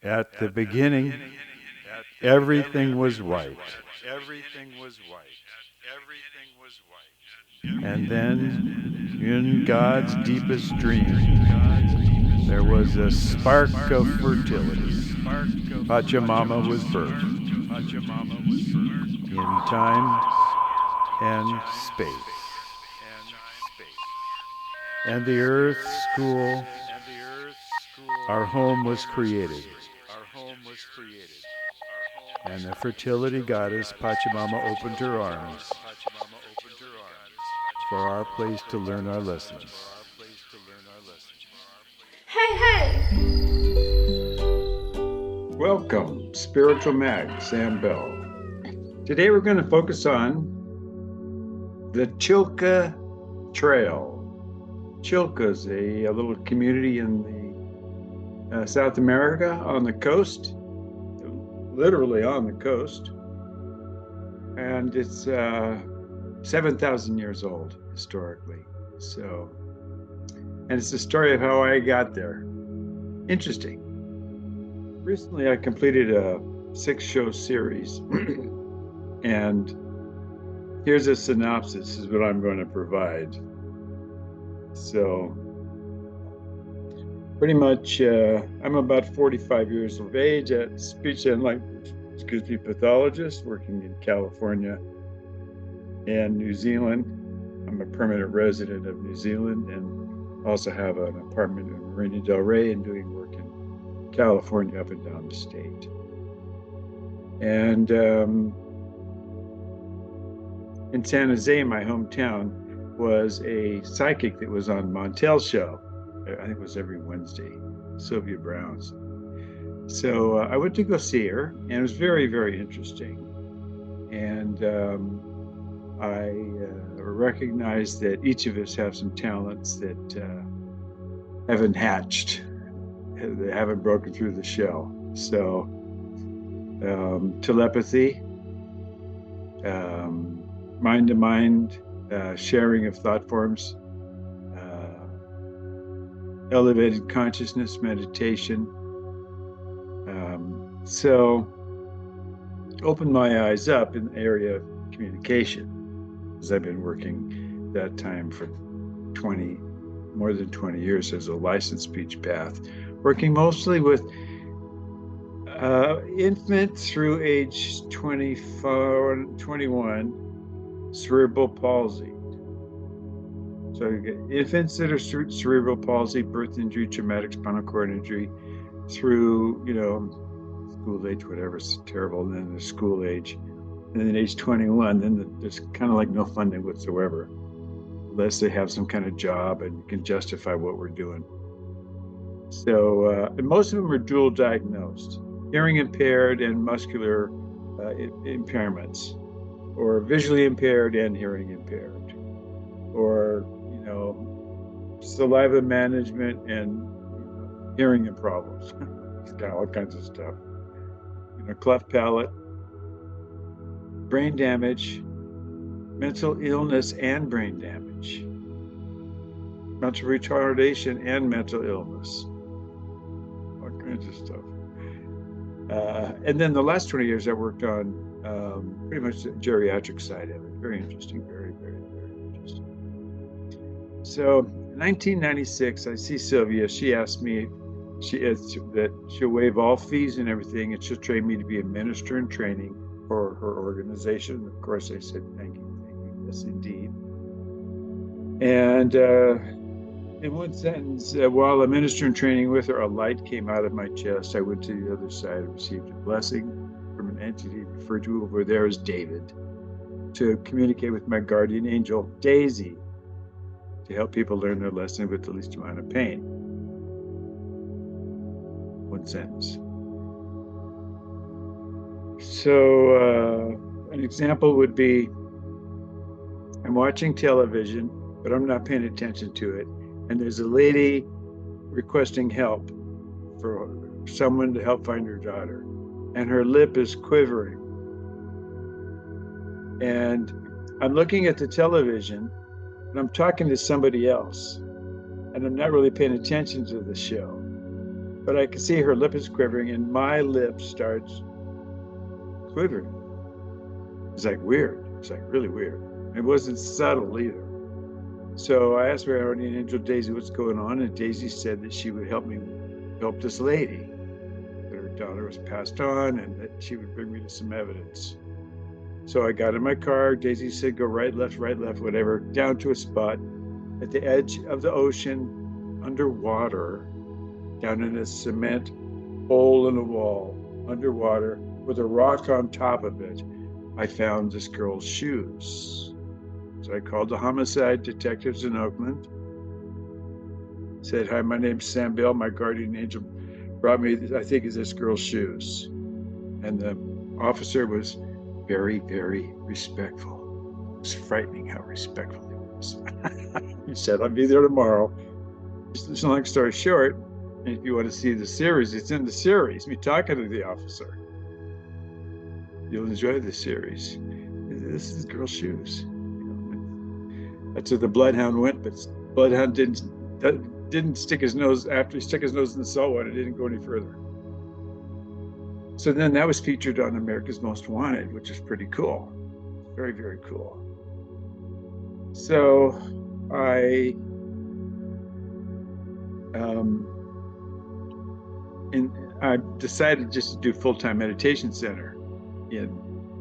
At the beginning, everything was white. And then, in God's deepest dream, there was a spark of fertility. Pachamama was birthed in time and space. And the earth school, our home, was created. And the fertility goddess Pachamama opened her arms for our place to learn our lessons. Hey, hey! Welcome, Spiritual Mag, Sam Bell. Today we're going to focus on the Chilca Trail. Chilca is a little community in the South America on the coast, literally on the coast. And it's 7,000 years old historically. And it's the story of how I got there. Interesting. Recently, I completed a 6-show series, and here's a synopsis, is what I'm going to provide. So, pretty much, I'm about 45 years of age, at speech and language, pathologist, working in California and New Zealand. I'm a permanent resident of New Zealand and also have an apartment in Marina del Rey and doing work in California up and down the state. And in San Jose, my hometown, was a psychic that was on Montel's show. I think it was every Wednesday, Sylvia Brown's. So I went to go see her, and it was very, very interesting. And I recognized that each of us have some talents that haven't hatched. They haven't broken through the shell. So telepathy, mind-to-mind sharing of thought forms, elevated consciousness, meditation. So opened my eyes up in the area of communication, as I've been working that time for more than 20 years as a licensed speech path, working mostly with infant through age 24, 21, cerebral palsy. So you get infants that are cerebral palsy, birth injury, traumatic spinal cord injury, through, school age, whatever, it's terrible, and then the school age. And then age 21, then there's kind of like no funding whatsoever, unless they have some kind of job and you can justify what we're doing. So, and most of them are dual diagnosed, hearing impaired and muscular impairments, or visually impaired and hearing impaired, or, saliva management and hearing problems. It's got all kinds of stuff. Cleft palate, brain damage, mental illness and brain damage, mental retardation and mental illness, all kinds of stuff. And then the last 20 years I worked on pretty much the geriatric side of it. Very interesting, very, very, very interesting. So in 1996, I see Sylvia. She asked me that she'll waive all fees and everything, and she'll train me to be a minister in training for her organization. Of course, I said, thank you, yes, indeed. And in one sentence, while a minister in training with her, a light came out of my chest. I went to the other side and received a blessing from an entity referred to over there as David, to communicate with my guardian angel, Daisy, to help people learn their lesson with the least amount of pain. One sentence. So an example would be, I'm watching television, but I'm not paying attention to it. And there's a lady requesting help for someone to help find her daughter. And her lip is quivering. And I'm looking at the television and I'm talking to somebody else. And I'm not really paying attention to the show. but I can see her lip is quivering and my lip starts quivering. It's like weird. It's like really weird. It wasn't subtle either. So I asked my guardian angel Daisy what's going on, and Daisy said that she would help this lady, that her daughter was passed on, and that she would bring me to some evidence. So I got in my car. Daisy said, go right, left, whatever, down to a spot at the edge of the ocean, underwater, down in a cement hole in the wall, underwater, with a rock on top of it. I found this girl's shoes. So I called the homicide detectives in Oakland. Said, hi, my name's Sam Bell. My guardian angel brought me, I think, is this girl's shoes. And the officer was very, very respectful. It was frightening how respectful he was. He said, I'll be there tomorrow. Just a long story short, and if you want to see the series, it's in the series, me talking to the officer. You'll enjoy the series. This is the girl's shoes. That's where the bloodhound went, but bloodhound didn't stick his nose after he stuck his nose in the salt water. It didn't go any further. So then that was featured on America's Most Wanted, which is pretty cool. Very, very cool. So I decided just to do full-time meditation center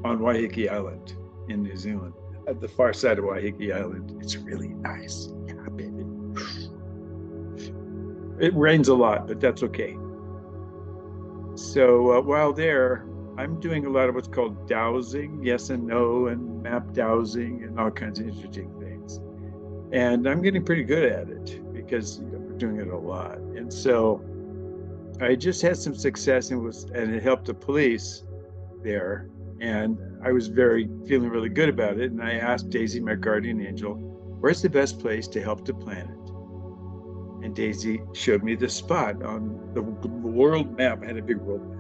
on Waiheke Island in New Zealand, at the far side of Waiheke Island. It's really nice. Yeah, baby. It rains a lot, but that's okay. So while there, I'm doing a lot of what's called dowsing, yes and no, and map dowsing, and all kinds of interesting things. And I'm getting pretty good at it because we're doing it a lot. And so I just had some success and it helped the police there. And I was feeling really good about it. And I asked Daisy, my guardian angel, where's the best place to help the planet? And Daisy showed me the spot on the world map. I had a big world map.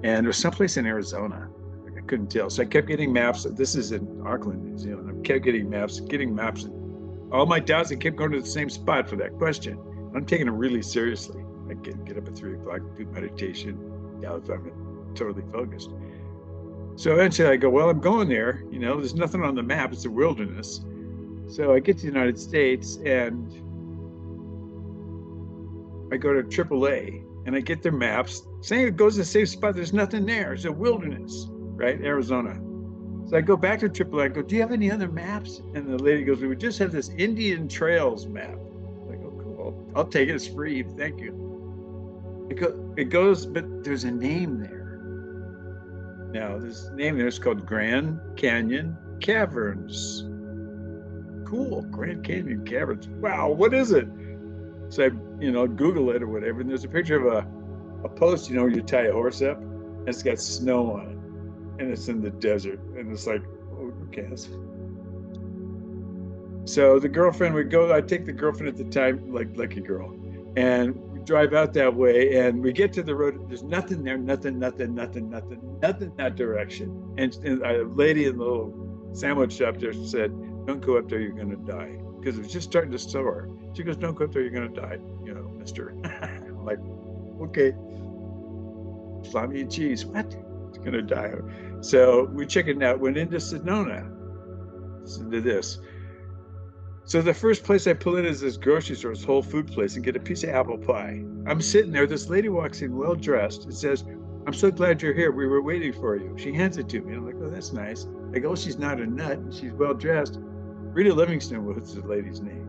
And it was someplace in Arizona. I couldn't tell. So I kept getting maps. This is in Auckland, New Zealand. I kept getting maps. And all my doubts, I kept going to the same spot for that question. I'm taking it really seriously. I get up at 3 o'clock, do meditation. Yeah, I'm totally focused. So eventually I go, well, I'm going there. There's nothing on the map. It's a wilderness. So I get to the United States and I go to AAA and I get their maps saying it goes to the same spot. There's nothing there. It's a wilderness, right? Arizona. So I go back to AAA. I go, do you have any other maps? And the lady goes, we just have this Indian Trails map. I'm like, oh, cool. I'll take it. It's free. Thank you. It goes, but there's a name there. Now, this name there is called Grand Canyon Caverns. Cool, Grand Canyon Caverns. Wow, what is it? So I, Google it or whatever, and there's a picture of a post, where you tie a horse up, and it's got snow on it, and it's in the desert, and it's like, oh, who cares? So the girlfriend would go. I take the girlfriend at the time, like lucky girl, and we drive out that way, and we get to the road. There's nothing there, nothing that direction. And a lady in the little sandwich shop there said, "Don't go up there, you're going to die," because it was just starting to snow. She goes, "Don't go up there, you're going to die, mister." I'm like, okay. Salami and cheese. What? It's going to die. So we chickened out, went into Sedona. Listen to this. So the first place I pull in is this grocery store, this Whole Food place, and get a piece of apple pie. I'm sitting there. This lady walks in, well dressed, and says, "I'm so glad you're here. We were waiting for you." She hands it to me. I'm like, "Oh, that's nice." I go, "Oh, she's not a nut, and she's well dressed." Rita Livingston was the lady's name.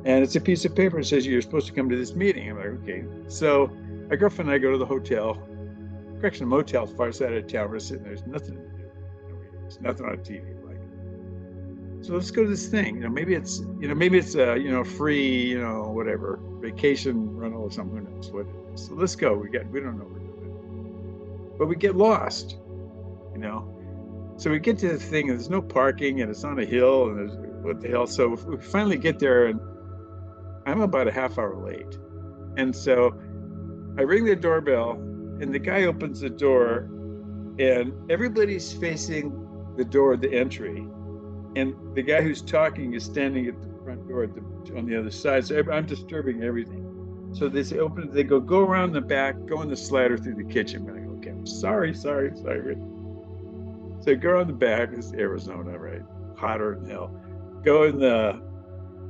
And it's a piece of paper that says you're supposed to come to this meeting. I'm like, okay. So my girlfriend and I go to the hotel, correction, motel, far side of town. We're sitting there. There's nothing to do. There's nothing on TV. So let's go to this thing. Maybe it's a free, whatever, vacation rental or something. Who knows what it is. So let's go. We don't know what we're doing. But we get lost, So we get to the thing and there's no parking and it's on a hill and there's what the hell. So we finally get there and I'm about a half hour late. And so I ring the doorbell and the guy opens the door and everybody's facing the door, the entry. And the guy who's talking is standing at the front door on the other side. So I'm disturbing everything. So they say open it. They go around the back, go in the slider through the kitchen. I'm like, okay, I'm sorry. So I go around the back. It's Arizona, right? Hotter than hell. Go in the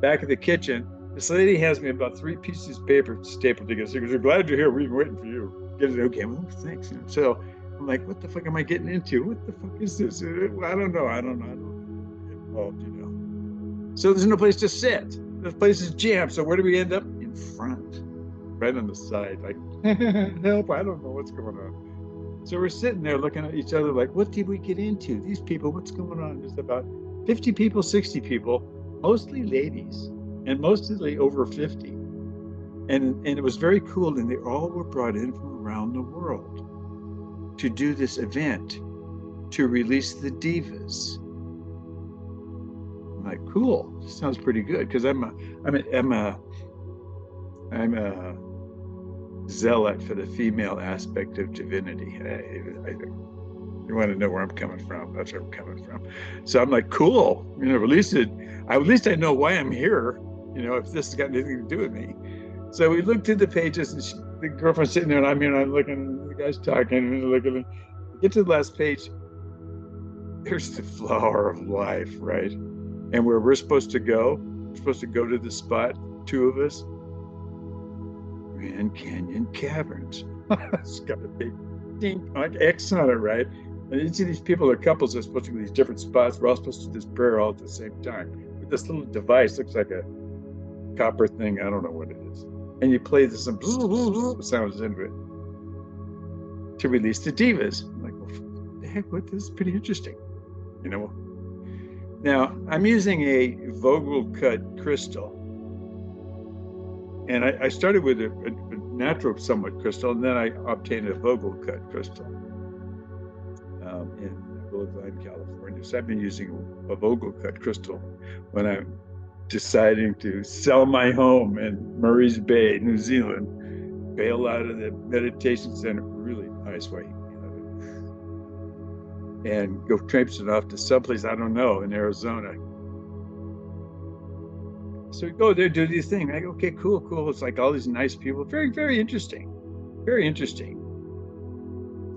back of the kitchen. This lady has me about 3 pieces of paper stapled together. She goes, "We're glad you're here. We've been waiting for you." Get it? Okay. Well, thanks. So I'm like, what the fuck am I getting into? What the fuck is this? I don't know. I don't get involved, So there's no place to sit. The place is jammed. So where do we end up? In front, right on the side. Like, help! I don't know what's going on. So we're sitting there looking at each other like, what did we get into? These people, what's going on? There's about 50 people, 60 people, mostly ladies, and mostly over 50. And it was very cool. And they all were brought in from around the world to do this event, to release the divas. I'm like, cool. This sounds pretty good. Because I'm a zealot for the female aspect of divinity. You want to know where I'm coming from? That's where I'm coming from. So I'm like, cool. At least I know why I'm here. If this has got anything to do with me. So we looked through the pages, and the girlfriend's sitting there, and I'm here, and I'm looking. The guy's talking, and looking. I get to the last page. There's the flower of life, right? And where we're supposed to go to the spot. 2 of us. Grand Canyon Caverns. It's got a big ding, like X on it, right? And you see these people are couples that are supposed to go to these different spots. We're all supposed to do this prayer all at the same time. With this little device, looks like a copper thing. I don't know what it is. And you play this some sounds into it to release the divas. I'm like, well, what the heck? This is pretty interesting. Now, I'm using a Vogel cut crystal. And I started with a natural somewhat crystal, and then I obtained a Vogel cut crystal in Glen, California. So I've been using a Vogel cut crystal when I'm deciding to sell my home in Murray's Bay, New Zealand, bail out of the meditation center, really nice way, and go traipsing off to someplace I don't know in Arizona. So we go there, do these things. I go, okay, cool. It's like all these nice people. Very, very interesting. Very interesting.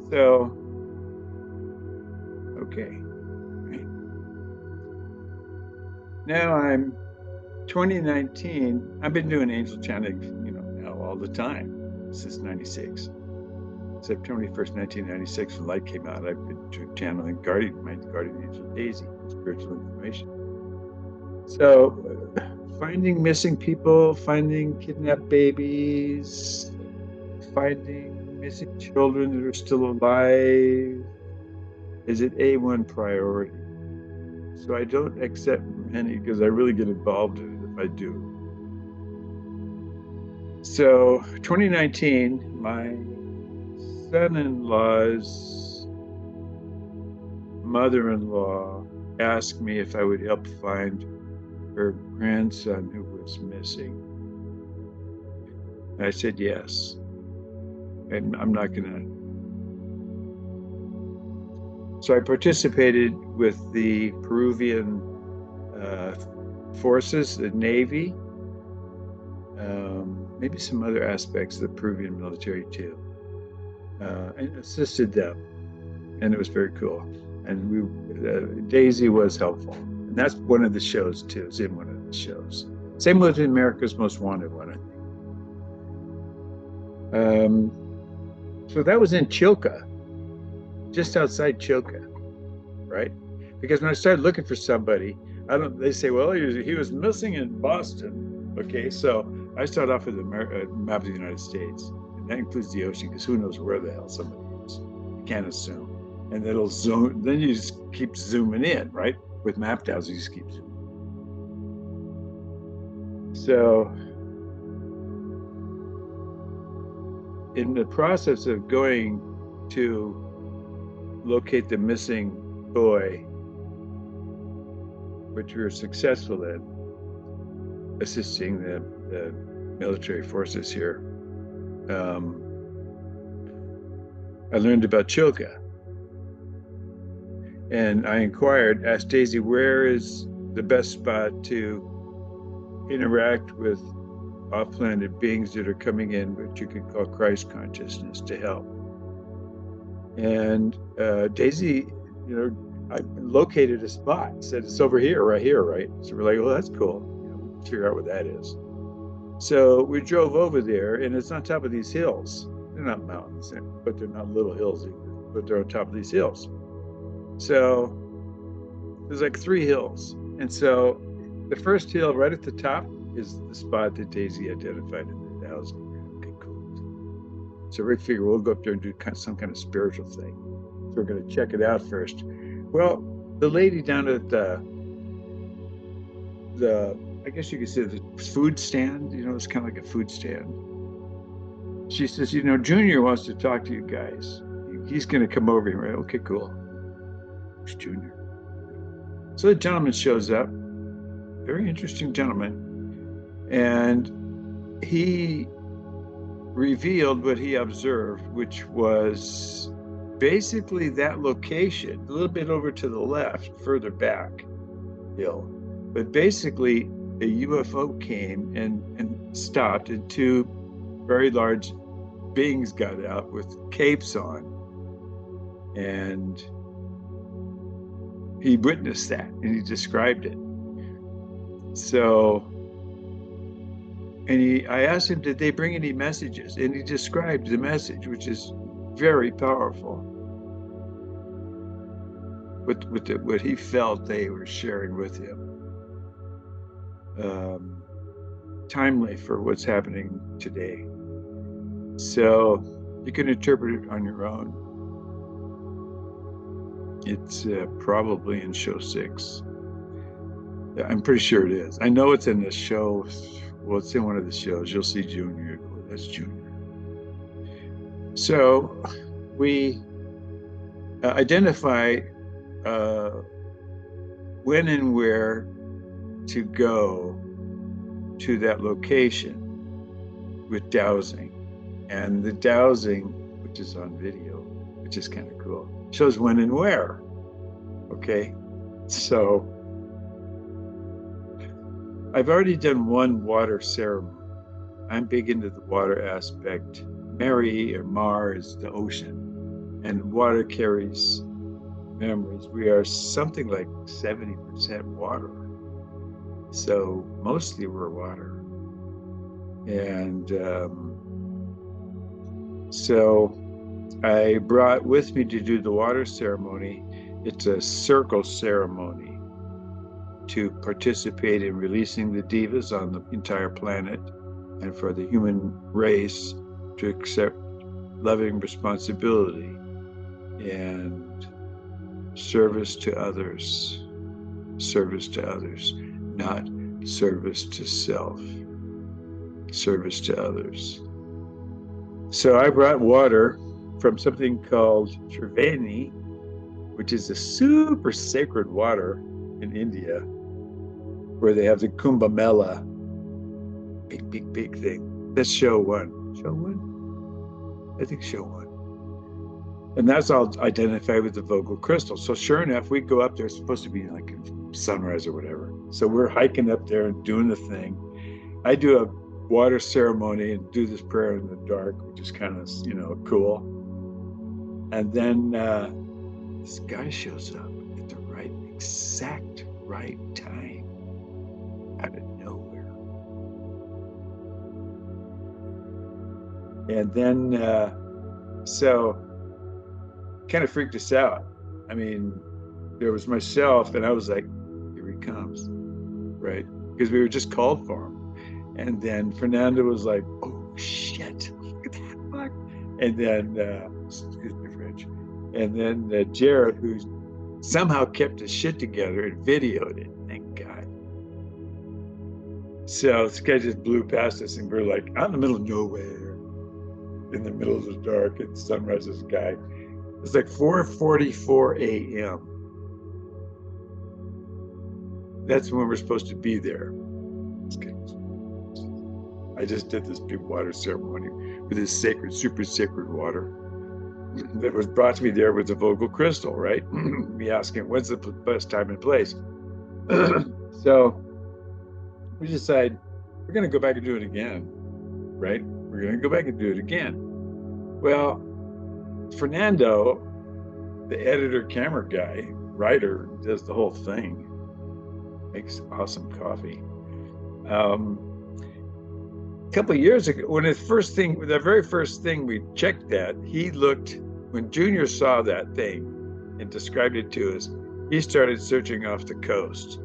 So, okay. Now I'm 2019. I've been doing angel chanting, now all the time since 96. September 1st, 1996, when Light came out, I've been channeling my guardian angel Daisy, spiritual information. So, finding missing people, finding kidnapped babies, finding missing children that are still alive is an A1 priority. So I don't accept many because I really get involved in it if I do. So 2019, my son-in-law's mother-in-law asked me if I would help find her grandson who was missing. And I said yes. And I'm not gonna. So I participated with the Peruvian forces, the Navy, maybe some other aspects of the Peruvian military too, and assisted them. And it was very cool. And Daisy was helpful. And that's one of the shows too. It's in one of the shows. Same with America's Most Wanted one, I think. So that was in Chilca, just outside Chilca, right? Because when I started looking for somebody, they say, well, he was missing in Boston. Okay, so I start off with a map of the United States, and that includes the ocean, because who knows where the hell somebody is? You can't assume. And it'll zoom, then you just keep zooming in, right? With map downs, you just keep zooming. So in the process of going to locate the missing boy, which we were successful in, assisting the military forces here, I learned about Chilca. And I asked Daisy, where is the best spot to interact with off-planet beings that are coming in, what you could call Christ consciousness, to help. And Daisy, I located a spot, said it's over here, right here, right? So we're like, well, that's cool. Figure out what that is. So we drove over there, and it's on top of these hills. They're not mountains, but they're not little hills either, but they're on top of these hills. So there's like 3 hills. And so the first hill right at the top is the spot that Daisy identified in the housing. Okay, cool. So we figure we'll go up there and do some kind of spiritual thing. So we're going to check it out first. Well, the lady down at the I guess you could say the food stand, it's kind of like a food stand. She says, Junior wants to talk to you guys. He's going to come over here. Right? Okay, cool. Who's Junior? So the gentleman shows up, very interesting gentleman, and he revealed what he observed, which was basically that location, a little bit over to the left, further back hill. But basically, a UFO came and stopped, and 2 very large beings got out with capes on. And he witnessed that, and he described it. So, I asked him, did they bring any messages? And he described the message, which is very powerful. What he felt they were sharing with him. Timely for what's happening today. So you can interpret it on your own. It's probably in show 6. I'm pretty sure it is. I know it's in the show. Well, it's in one of the shows. You'll see Junior. That's Junior. So we identify when and where to go to that location with dowsing. And the dowsing, which is on video, which is kind of cool, shows when and where. Okay, so I've already done 1 water ceremony. I'm big into the water aspect. Mary, or Mar, is the ocean, and water carries memories. We are something like 70% water. So mostly we're water. And so I brought with me to do the water ceremony. It's a circle ceremony to participate in releasing the divas on the entire planet, and for the human race to accept loving responsibility and service to others, not service to self, service to others. So I brought water from something called Triveni, which is a super sacred water in India, where they have the Kumbh Mela, big thing. That's show 1. Show 1? I think show 1. And that's all identified with the Vogel crystal. So sure enough, we go up there. It's supposed to be like sunrise or whatever. So we're hiking up there and doing the thing. I do a water ceremony and do this prayer in the dark, which is kind of, cool. And then this guy shows up at the exact right time, out of nowhere. And then, so kind of freaked us out. I mean, there was myself, and I was like, here he comes, right? Because we were just called for him. And then Fernando was like, oh shit, look at that fuck. And then, excuse me, French. And then Jared, who somehow kept his shit together and videoed it, thank God. So this guy just blew past us, and we're like out in the middle of nowhere, in the middle of the dark, and sunrise is guy. It's like 4:44 a.m. That's when we're supposed to be there. I just did this big water ceremony with this sacred, super sacred water that was brought to me there with the Vogel crystal, right? Me asking, when's the best time and place? So we decide we're going to go back and do it again, right? We're going to go back and do it again. Well, Fernando, the editor, camera guy, writer, does the whole thing, makes awesome coffee. A couple of years ago, when the very first thing we checked that, he looked, when Junior saw that thing and described it to us, he started searching off the coast,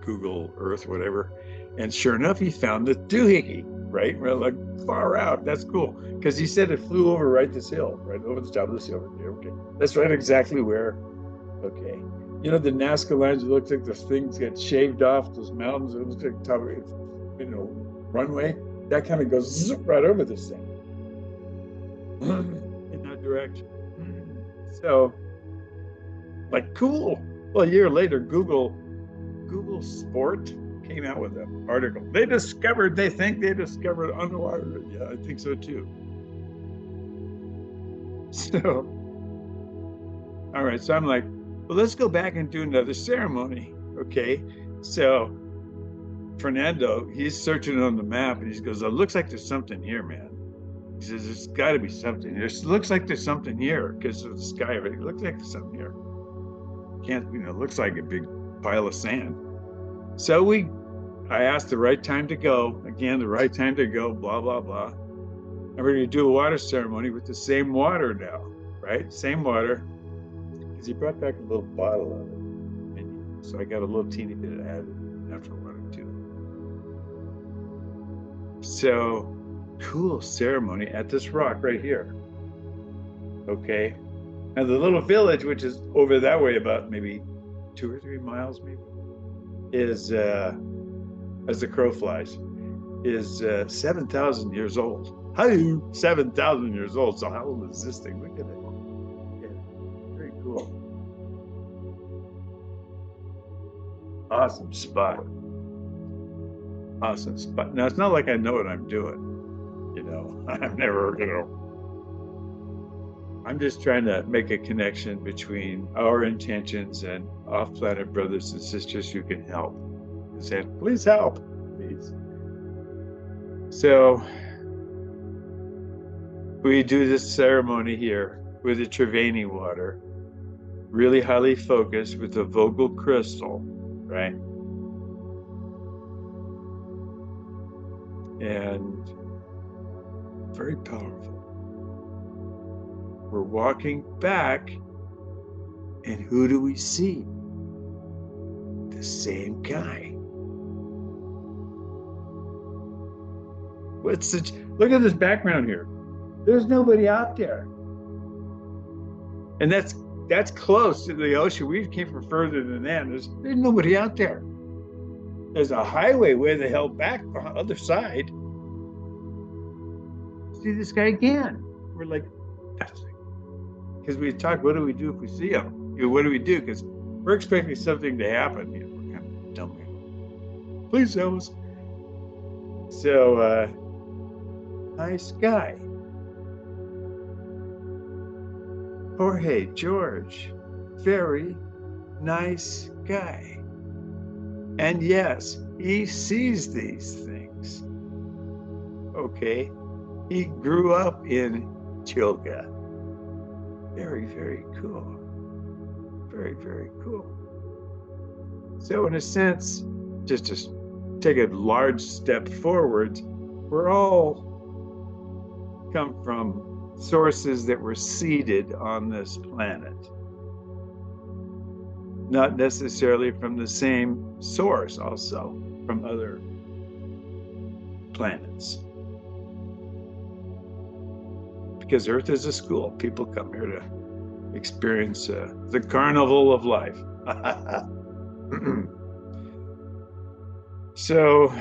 Google Earth, whatever. And sure enough, he found the doohickey, right? We're like, far out. That's cool. Because he said it flew over this hill, right over the top of this hill. Okay. That's right exactly where. Okay. The Nazca lines, it looks like the things get shaved off, those mountains, it looks like top of it, runway. That kind of goes right over this thing in that direction. So, like, cool. Well, a year later, Google Sport came out with an article. They think they discovered underwater. Yeah, I think so too. So, all right. So I'm like, well, let's go back and do another ceremony. Okay. So Fernando, he's searching on the map and he goes, it looks like there's something here, man. He says, there's got to be something here. It looks like there's something here because of the sky. It looks like there's something here. It looks like a big pile of sand. So I asked the right time to go, again, the right time to go, blah, blah, blah. And we're going to do a water ceremony with the same water now, right? Same water. Because he brought back a little bottle of it. And so I got a little teeny bit of added natural water too. So cool ceremony at this rock right here. Okay. And the little village, which is over that way about maybe 2 or 3 miles, maybe, is, as the crow flies, is 7,000 years old. Hi, 7,000 years old. So how old is this thing? Look at it. Yeah, very cool. Awesome spot. Awesome spot. Now, it's not like I know what I'm doing. I've never, I'm just trying to make a connection between our intentions and off-planet brothers and sisters who can help. And say, please help, please. So we do this ceremony here with the Trevani water, really highly focused with the Vogel crystal, right? And very powerful. We're walking back, and who do we see? The same guy. Look at this background here. There's nobody out there. And that's close to the ocean. We came from further than that. There's nobody out there. There's a highway way the hell back on the other side. See this guy again. We're like, because we talk, what do we do if we see him? What do we do? Because we're expecting something to happen. We're kind of dumb. Please help us. So, nice guy. Jorge, George, very nice guy. And yes, he sees these things. Okay. He grew up in Chilca. Very, very cool. Very, very cool. So in a sense, just to take a large step forward, we're all come from sources that were seeded on this planet. Not necessarily from the same source, also from other planets. Because Earth is a school. People come here to experience the carnival of life. So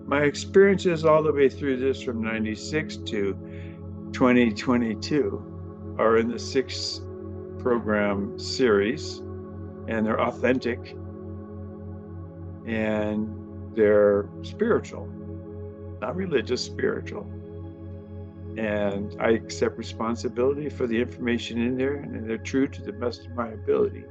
my experiences all the way through this from 96 to 2022 are in the 6 program series, and they're authentic and they're spiritual, not religious, spiritual. And I accept responsibility for the information in there, and they're true to the best of my ability.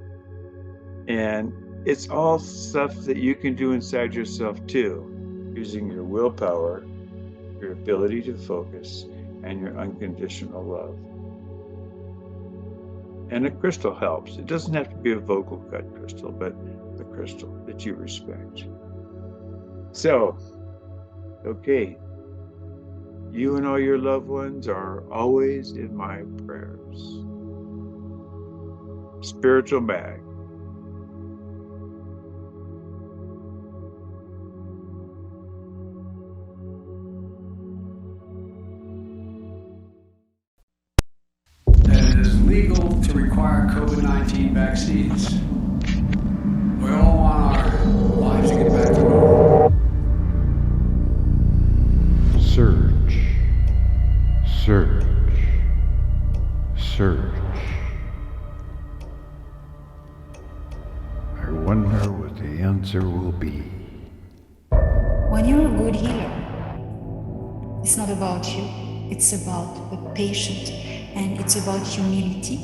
And It's all stuff that you can do inside yourself too, using your willpower, your ability to focus, and your unconditional love. And a crystal helps. It doesn't have to be a vocal cut crystal, but the crystal that you respect. So, okay, you and all your loved ones are always in my prayers. Spiritual bag. That it is legal to require COVID-19 vaccines. We all want our lives to get back to normal. Surge. Surge. Surge. I wonder what the answer will be. When you're a good healer, it's not about you, it's about the patient, and it's about humility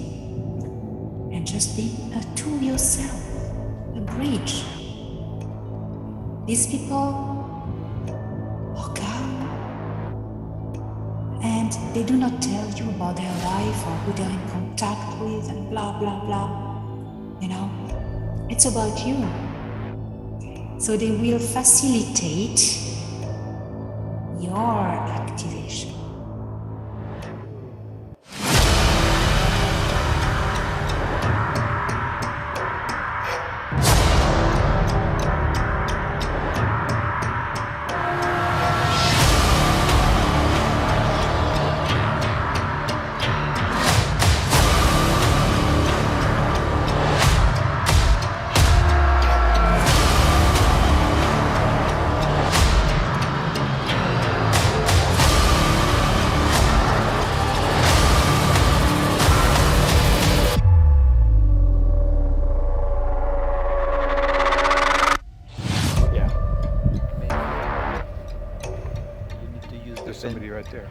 and just being a tool yourself, a bridge. These people are calm and they do not tell you about their life or who they're in contact with and blah blah blah. You know, it's about you. So they will facilitate your activation. There's somebody right there.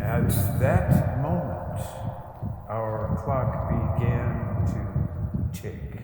At that moment, our clock began to tick.